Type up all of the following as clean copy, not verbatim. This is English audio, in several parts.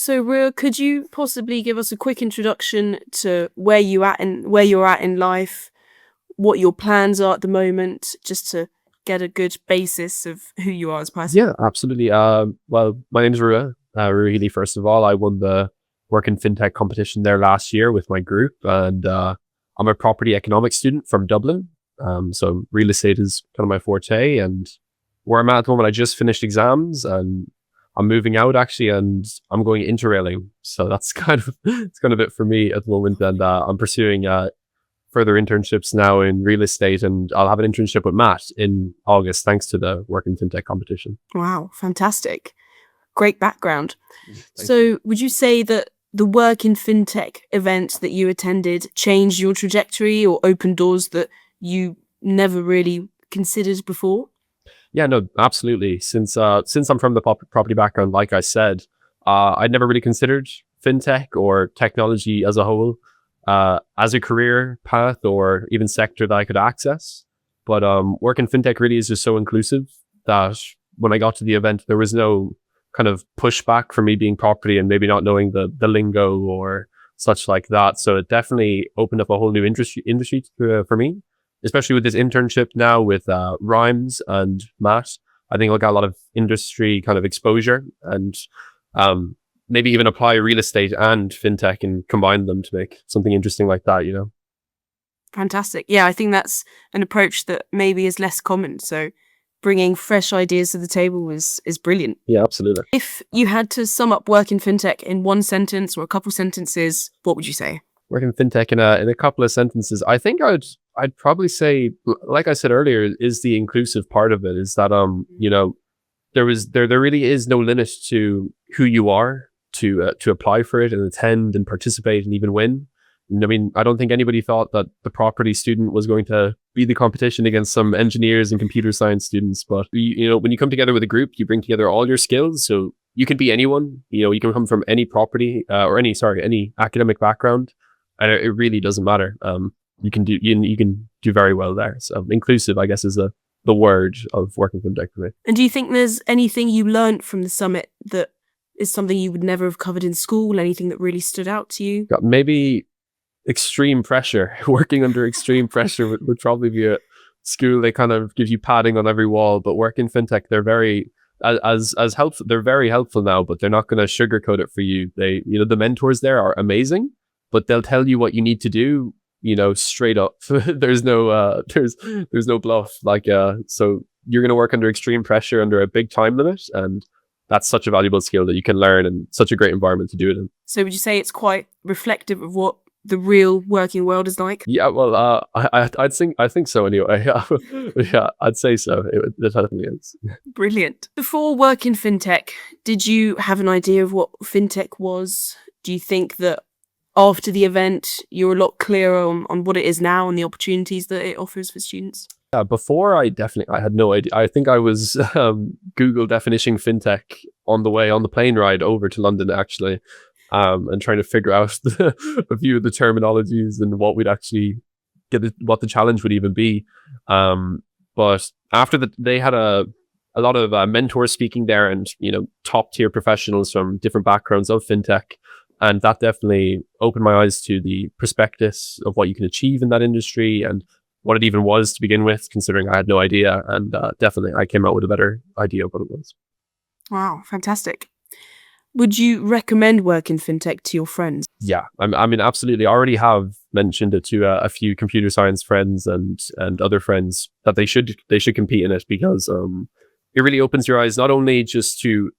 So, Ruadh, could you possibly give us a quick introduction to where you're at in life, what your plans are at the moment, just to get a good basis of who you are as a person? Yeah, absolutely. Well, my name is Ruadh. Really, first of all, I won the Work in Fintech competition there last year with my group, and I'm a property economics student from Dublin. So real estate is kind of my forte, and where I'm at the moment, I just finished exams, and I'm moving out actually, and I'm going interrailing. So that's it's kind of it for me at the moment, and I'm pursuing further internships now in real estate, and I'll have an internship with Matt in August thanks to the Work in Fintech competition. Wow, fantastic. Great background. Thank So, would you say that the Work in Fintech event that you attended changed your trajectory or opened doors that you never really considered before? Yeah, no, absolutely. Since I'm from the property background, like I said, I'd never really considered fintech or technology as a whole as a career path or even sector that I could access. But work in fintech really is just so inclusive that when I got to the event, there was no kind of pushback for me being property and maybe not knowing the lingo or such like that. So it definitely opened up a whole new industry for me, especially with this internship now with Rhymes and Matt. I think I'll get a lot of industry kind of exposure and maybe even apply real estate and fintech and combine them to make something interesting like that, you know? Fantastic. Yeah, I think that's an approach that maybe is less common. So, bringing fresh ideas to the table is brilliant. Yeah, absolutely. If you had to sum up Work in Fintech in one sentence or a couple sentences, what would you say? Work in fintech in a couple of sentences. I think I'd probably say, like I said earlier, is the inclusive part of it. Is that you know, there really is no limit to who you are to apply for it and attend and participate and even win. I mean, I don't think anybody thought that the property student was going to be the competition against some engineers and computer science students. But you know, when you come together with a group, you bring together all your skills. So you can be anyone. You know, you can come from any property or any academic background, and it really doesn't matter. You can do very well there. So inclusive, I guess, is the word of working fintech for me. And do you think there's anything you learned from the summit that is something you would never have covered in school? Anything that really stood out to you? Maybe extreme pressure. Working under extreme pressure would probably be a school. They kind of give you padding on every wall, but work in fintech, they're very as helpful. They're very helpful now, but they're not going to sugarcoat it for you. They, you know, the mentors there are amazing, but they'll tell you what you need to do, you know, straight up. There's no there's no bluff. So you're going to work under extreme pressure under a big time limit, and that's such a valuable skill that you can learn and such a great environment to do it in. So would you say it's quite reflective of what the real working world is like? Yeah, well, I think so anyway. Yeah, I'd say so. It definitely is. Brilliant. Before Work in Fintech, did you have an idea of what fintech was? Do you think that after the event, you're a lot clearer on what it is now and the opportunities that it offers for students? Yeah, before I had no idea. I think I was Google definition fintech on the plane ride over to London actually, and trying to figure out a few of the terminologies and what we'd actually what the challenge would even be. But after they had a lot of mentors speaking there, and you know, top tier professionals from different backgrounds of fintech. And that definitely opened my eyes to the prospectus of what you can achieve in that industry and what it even was to begin with, considering I had no idea. And definitely I came out with a better idea of what it was. Wow, fantastic. Would you recommend Work in Fintech to your friends? Yeah, I mean, absolutely. I already have mentioned it to a few computer science friends and other friends that they should compete in it, because it really opens your eyes not only just to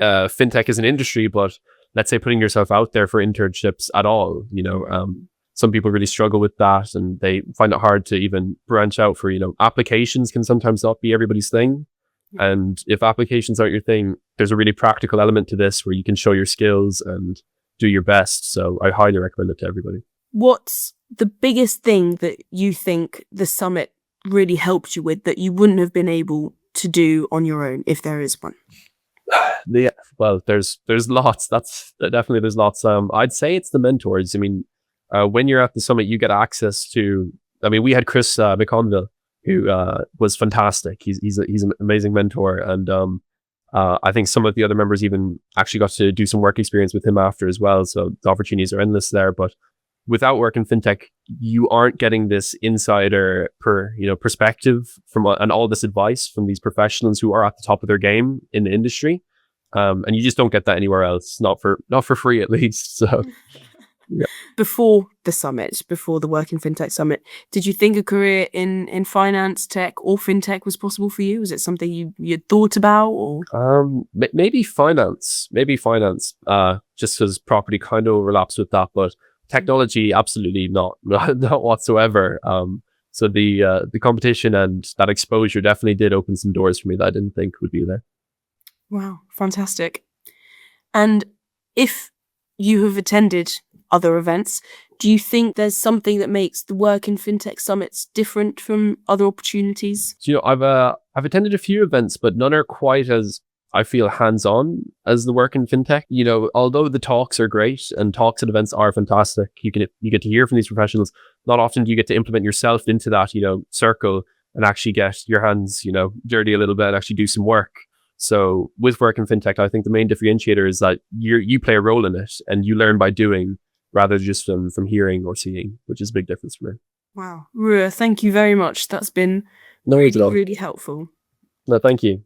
fintech as an industry, but let's say putting yourself out there for internships at all. You know, some people really struggle with that, and they find it hard to even branch out for, you know, applications can sometimes not be everybody's thing. And if applications aren't your thing, there's a really practical element to this where you can show your skills and do your best. So I highly recommend it to everybody. What's the biggest thing that you think the summit really helped you with that you wouldn't have been able to do on your own, if there is one? Yeah, well, there's lots. There's lots. I'd say it's the mentors. I mean, when you're at the summit, you get access to. I mean, we had Chris McConville, who was fantastic. He's an amazing mentor, and I think some of the other members even actually got to do some work experience with him after as well. So the opportunities are endless there. But without work in fintech, you aren't getting this insider perspective from and all this advice from these professionals who are at the top of their game in the industry. And you just don't get that anywhere else, not for free at least. So yeah. Before the summit, before the Work in Fintech Summit, did you think a career in finance, tech, or fintech was possible for you? Was it something you'd thought about, or? Maybe finance, just because property kind of overlaps with that, but technology, absolutely not whatsoever. So the competition and that exposure definitely did open some doors for me that I didn't think would be there. Wow, fantastic. And if you have attended other events, do you think there's something that makes the Work in Fintech Summits different from other opportunities? So, I've attended a few events, but none are quite as, I feel, hands-on as the Work in Fintech. Although the talks are great and talks at events are fantastic, you get to hear from these professionals. Not often do you get to implement yourself into that, circle and actually get your hands, dirty a little bit and actually do some work. So with Work in Fintech, I think the main differentiator is that you play a role in it and you learn by doing rather than just from hearing or seeing, which is a big difference for me. Wow. Ruadh, thank you very much. That's been No worries at all. really helpful. No, thank you.